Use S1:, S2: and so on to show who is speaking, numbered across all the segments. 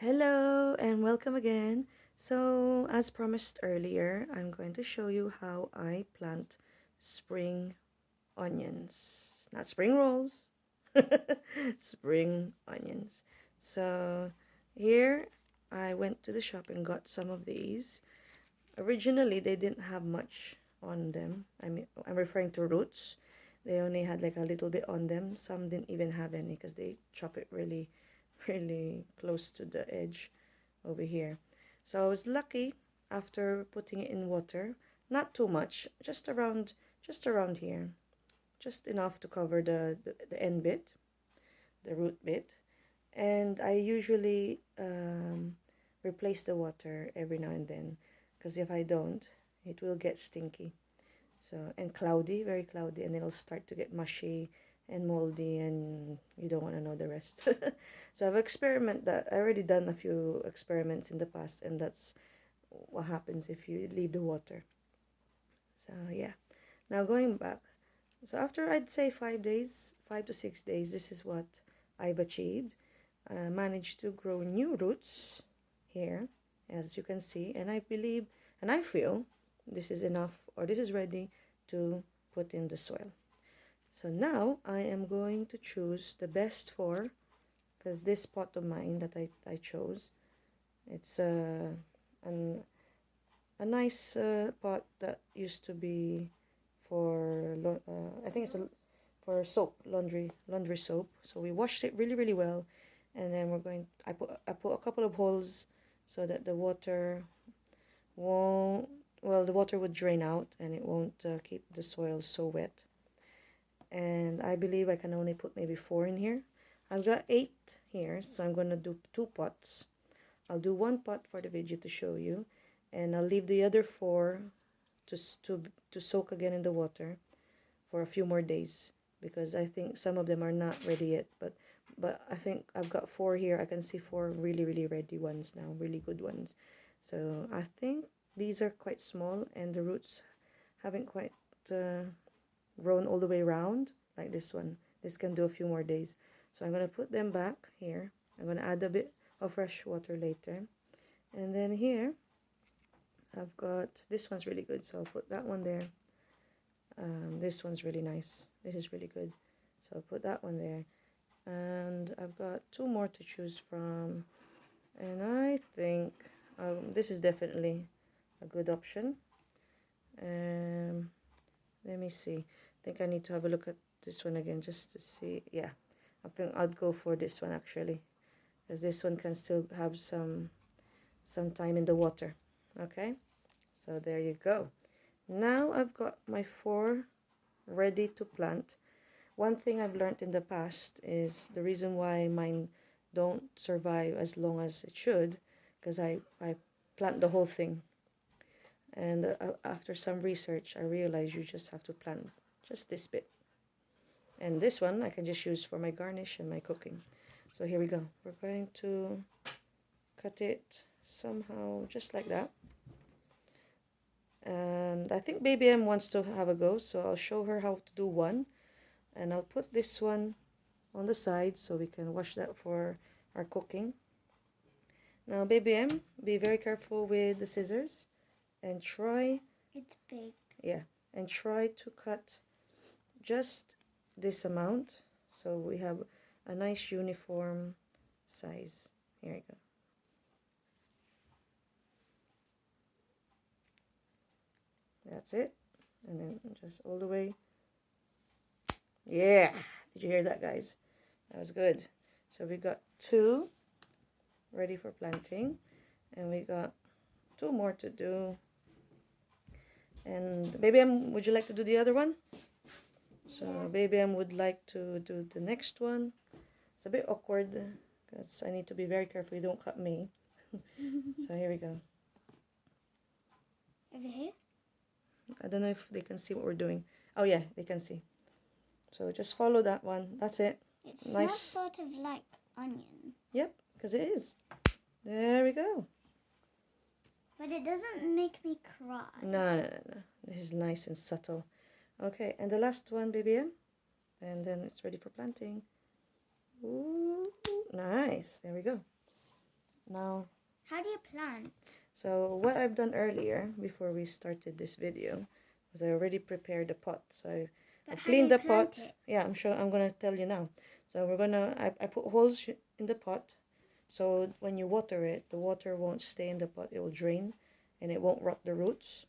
S1: Hello and welcome again. So, as promised earlier, I'm going to show you how I plant spring onions. Not spring rolls, spring onions. So, here I went to the shop and got some of these. Originally, they didn't have much on them. I'm referring to roots. They only had like a little bit on them. Some didn't even have any because they chop it really close to the edge over here. So I was lucky after putting it in water, not too much, just around here, just enough to cover the end bit, the root bit. And I usually replace the water every now and then, because if I don't, it will get stinky. So, and cloudy, very cloudy, and it'll start to get mushy and moldy, and you don't want to know the rest. So I already done a few experiments in the past, and that's what happens if you leave the water. So yeah, now going back. So after I'd say 5 days, 5 to 6 days, this is what I've achieved. I managed to grow new roots here, as you can see, and I believe and I feel this is enough, or this is ready to put in the soil. So now I am going to choose the best for, because this pot of mine that I chose, it's a nice pot that used to be for I think it's for soap, laundry soap. So we washed it really well, and then I put a couple of holes so that the water won't, well, the water would drain out and it won't keep the soil so wet. And I believe I can only put maybe 4 in here. I've got 8 here, so I'm going to do 2 pots. I'll do 1 pot for the video to show you, and I'll leave the other 4 to soak again in the water for a few more days, because I think some of them are not ready yet, but I think I've got 4 here. I can see 4 really ready ones now, really good ones. So I think these are quite small, and the roots haven't quite grown all the way around like this one. This can do a few more days. So I'm going to put them back here. I'm going to add a bit of fresh water later. And then here I've got, this one's really good, so I'll put that one there. This one's really nice. This is really good, so I'll put that one there. And I've got 2 more to choose from, and I think this is definitely a good option. Let me see. I think I need to have a look at this one again just to see. Yeah, I think I'd go for this one actually, because this one can still have some time in the water. Okay, so there you go. Now I've got my 4 ready to plant. One thing I've learned in the past is the reason why mine don't survive as long as it should, because I plant the whole thing. And after some research, I realized you just have to plant just this bit. And this one I can just use for my garnish and my cooking. So here we go. We're going to cut it somehow just like that. And I think Baby M wants to have a go, so I'll show her how to do one. And I'll put this one on the side so we can wash that for our cooking. Now, Baby M, be very careful with the scissors and try...
S2: It's big.
S1: Yeah, and try to cut just this amount so we have a nice uniform size. Here we go. That's it. And then just all the way. Yeah, did you hear that, guys? That was good. So we got 2 ready for planting, and we got 2 more to do. And Baby M, would you like to do the other one? So yeah. Baby M would like to do the next one. It's a bit awkward because I need to be very careful you don't cut me. So here we go.
S2: Over here?
S1: I don't know if they can see what we're doing. Oh yeah, they can see. So just follow that one. That's it.
S2: It smells sort of like onion.
S1: Yep, because it is. There we go.
S2: But it doesn't make me cry.
S1: No. This is nice and subtle. Okay, and the last one, Baby M. And then it's ready for planting. Ooh, nice. There we go. Now,
S2: How do you plant?
S1: so what I've done earlier before we started this video was I already prepared the pot. So
S2: But
S1: I've
S2: how do
S1: cleaned
S2: you
S1: the
S2: plant
S1: pot.
S2: it?
S1: Yeah, I'm sure I'm gonna tell you now. So I put holes in the pot, so when you water it, the water won't stay in the pot. It will drain, and it won't rot the roots.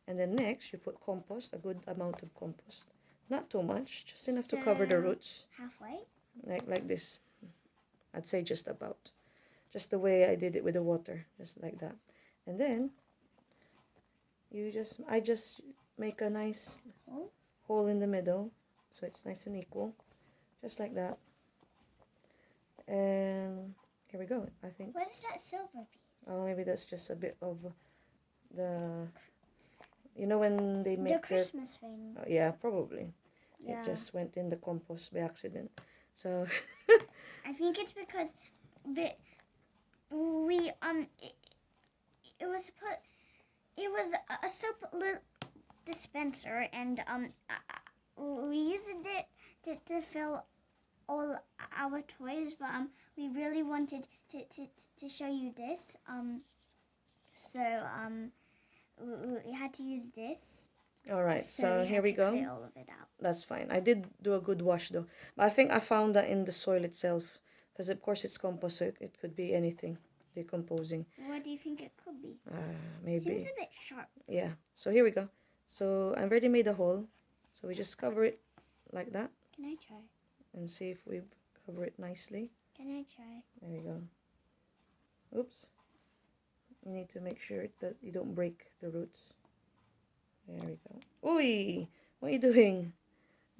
S1: And then next, you put compost, a good amount of compost, not too much, just enough to cover the
S2: So,
S1: roots,
S2: halfway?
S1: like this. I'd say just about, just the way I did it with the water, just like that. And then I just make a nice
S2: Hole?
S1: hole in the middle, so it's nice and equal, just like that. And here we go. I think,
S2: What is that silver piece?
S1: oh, maybe that's just a bit of the, when they
S2: The
S1: make their,
S2: Christmas thing.
S1: yeah, probably.
S2: Yeah.
S1: It just went in the compost by accident. So,
S2: I think it's because we it was put it was a soap dispenser, and we used it to fill all our toys, but we really wanted to show you this, so we had to use this.
S1: all right, so
S2: we
S1: here
S2: had
S1: we
S2: to
S1: go.
S2: clear all of it out.
S1: That's fine. I did do a good wash though. But I think I found that in the soil itself. Because of course it's compost, so it could be anything decomposing.
S2: What do you think it could be?
S1: Maybe.
S2: Seems a bit sharp.
S1: Yeah. So here we go. So I've already made a hole. So we just cover it like that.
S2: Can I try?
S1: And see if we cover it nicely.
S2: Can I try?
S1: There we go. Oops. You need to make sure that you don't break the roots. There we go. Oi! What are you doing?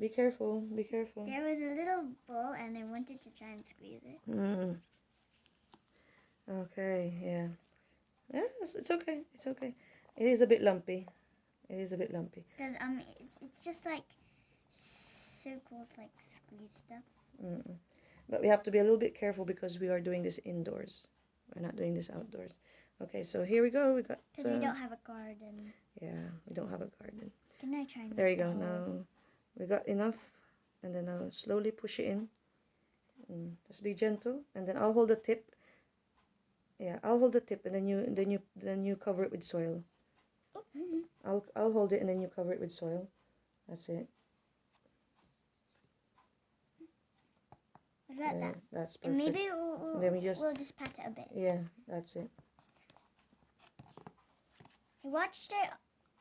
S1: Be careful. Be careful.
S2: There was a little bowl, and I wanted to try and squeeze it.
S1: Okay, yeah. Yeah, it's okay. It's okay. It is a bit lumpy. It is a bit lumpy.
S2: Because it's just like circles, like squeeze stuff.
S1: But we have to be a little bit careful because we are doing this indoors. We're not doing this outdoors. Okay, so here we go. We got.
S2: Because we don't have a garden.
S1: Yeah, we don't have a garden.
S2: Can I try?
S1: There you go. Now we got enough, and then now slowly push it in. Just be gentle, and then I'll hold the tip. Yeah, I'll hold the tip, and then you cover it with soil. I'll hold it, and then you cover it with soil. That's it.
S2: What about that?
S1: That's perfect.
S2: And maybe we'll just pat it a bit.
S1: Yeah, that's it.
S2: I watched it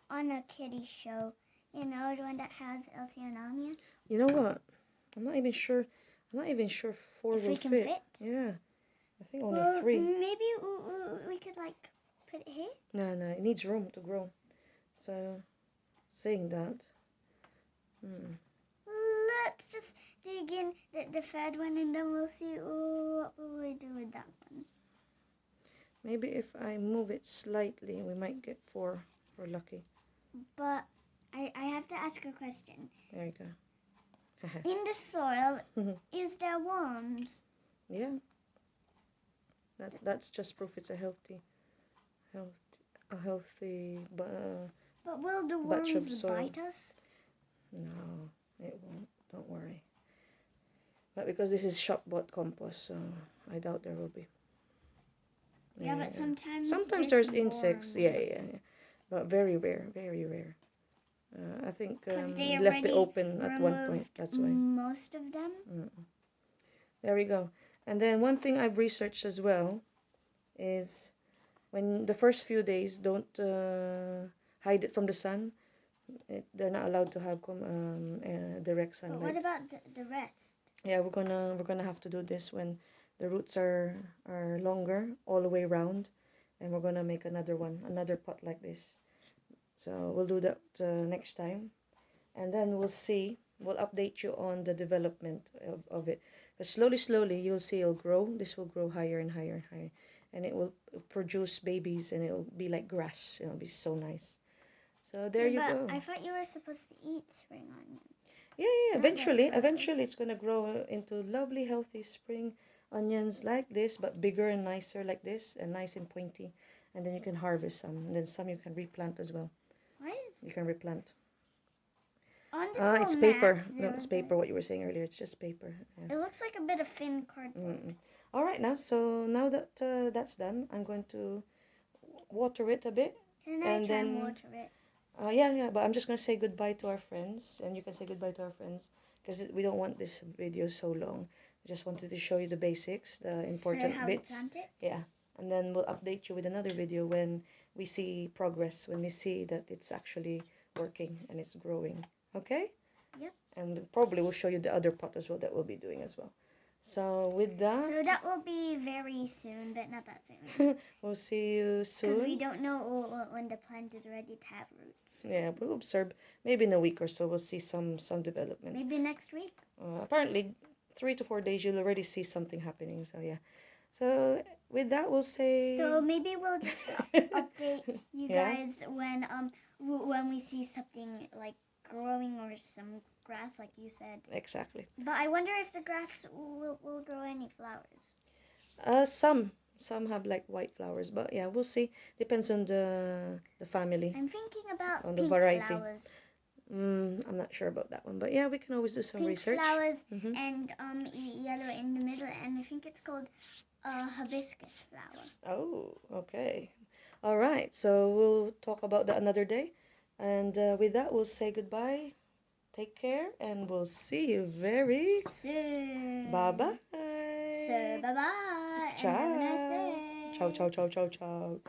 S2: on a kiddie show. You know, the one that has Elsie and Anya.
S1: You know what? I'm not even sure 4
S2: If
S1: will
S2: we can
S1: fit.
S2: fit.
S1: Yeah, I think only
S2: Well,
S1: 3.
S2: maybe we could like put it here.
S1: No, it needs room to grow. So, saying that,
S2: Let's just dig in the third one, and then we'll see what will we do with that one.
S1: maybe if I move it slightly, we might get 4 if we're lucky.
S2: But I have to ask a question.
S1: There you go.
S2: In the soil, is there worms?
S1: Yeah. That's just proof it's a healthy,
S2: But will the
S1: batch of
S2: worms
S1: soil.
S2: bite us?
S1: No, it won't. Don't worry. But because this is shop-bought compost, so I doubt there will be.
S2: Yeah, but sometimes
S1: there's insects.
S2: worms.
S1: Yeah. But very rare, very rare. I think
S2: They
S1: left it
S2: already
S1: open at one point. That's why.
S2: Most of them.
S1: There we go. And then one thing I've researched as well is when the first few days, don't hide it from the sun. They're not allowed to have direct sunlight.
S2: But what about the rest?
S1: Yeah, we're gonna have to do this when the roots are longer all the way around, and we're gonna make another pot like this. So we'll do that next time, and then we'll update you on the development of it. Because slowly you'll see it'll grow. This will grow higher and higher and higher, and it will produce babies, and it'll be like grass. It'll be so nice. So there you go.
S2: I thought you were supposed to eat spring onions.
S1: Yeah. Eventually it's gonna grow into lovely, healthy spring onions like this, but bigger and nicer like this, and nice and pointy. And then you can harvest some, and then some you can replant as well.
S2: Why is
S1: You can replant.
S2: on this
S1: It's
S2: little
S1: paper.
S2: mat,
S1: No, it's paper. What you were saying earlier, it's just paper. Yeah.
S2: It looks like a bit of thin cardboard.
S1: All right, now, so now that that's done, I'm going to water it a bit.
S2: Can I
S1: And
S2: try and
S1: then,
S2: water it?
S1: yeah, but I'm just going to say goodbye to our friends, and you can say goodbye to our friends because we don't want this video so long. I just wanted to show you the basics, the important
S2: how
S1: bits.
S2: to plant it?
S1: Yeah, and then we'll update you with another video when we see progress, when we see that it's actually working and it's growing. Okay?
S2: Yep.
S1: And probably we'll show you the other pot as well that we'll be doing as well. So with that,
S2: So that will be very soon, but not that soon.
S1: we'll see you soon.
S2: Because we don't know when the plant is ready to have roots.
S1: Yeah, we'll observe. Maybe in a week or so, we'll see some development.
S2: Maybe next week.
S1: Apparently, 3 to 4 days, you'll already see something happening. So yeah. So with that, we'll say.
S2: So maybe we'll just update you
S1: Yeah.
S2: guys when we see something like growing or some grass, like you said.
S1: Exactly.
S2: But I wonder if the grass will grow any flowers.
S1: Some have like white flowers, but yeah, we'll see. Depends on the family.
S2: I'm thinking about
S1: On the
S2: pink
S1: variety.
S2: flowers.
S1: I'm not sure about that one, but yeah, we can always do some
S2: Pink
S1: research.
S2: flowers
S1: Mhm.
S2: and yellow in the middle, and I think it's called hibiscus flower.
S1: Oh, okay. All right. So we'll talk about that another day. And with that, we'll say goodbye. Take care, and we'll see you very
S2: soon.
S1: Bye bye.
S2: So bye bye.
S1: Ciao.
S2: And have a nice day.
S1: Ciao, ciao, ciao, ciao, ciao.